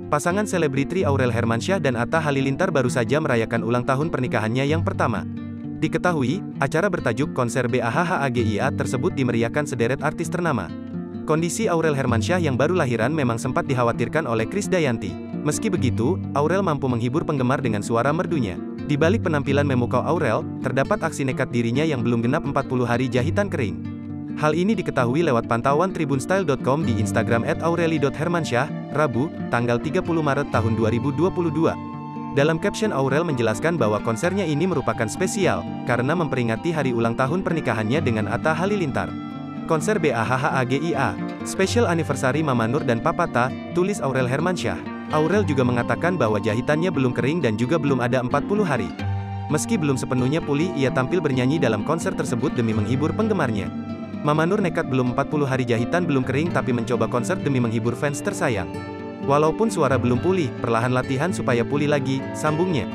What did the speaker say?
Pasangan selebriti Aurel Hermansyah dan Atta Halilintar baru saja merayakan ulang tahun pernikahannya yang pertama. Diketahui, acara bertajuk konser BAHHAGIA tersebut dimeriahkan sederet artis ternama. Kondisi Aurel Hermansyah yang baru lahiran memang sempat dikhawatirkan oleh Krisdayanti. Meski begitu, Aurel mampu menghibur penggemar dengan suara merdunya. Di balik penampilan memukau Aurel, terdapat aksi nekat dirinya yang belum genap 40 hari jahitan kering. Hal ini diketahui lewat pantauan tribunstyle.com di Instagram @aureli.hermansyah, Rabu, tanggal 30 Maret tahun 2022. Dalam caption Aurel menjelaskan bahwa konsernya ini merupakan spesial, karena memperingati hari ulang tahun pernikahannya dengan Atta Halilintar. Konser BAHHAGIA, Special Anniversary Mama Nur dan Papa Ta, tulis Aurel Hermansyah. Aurel juga mengatakan bahwa jahitannya belum kering dan juga belum ada 40 hari. Meski belum sepenuhnya pulih, ia tampil bernyanyi dalam konser tersebut demi menghibur penggemarnya. Mama Nur nekat belum 40 hari jahitan belum kering tapi mencoba konser demi menghibur fans tersayang. Walaupun suara belum pulih, perlahan latihan supaya pulih lagi, sambungnya.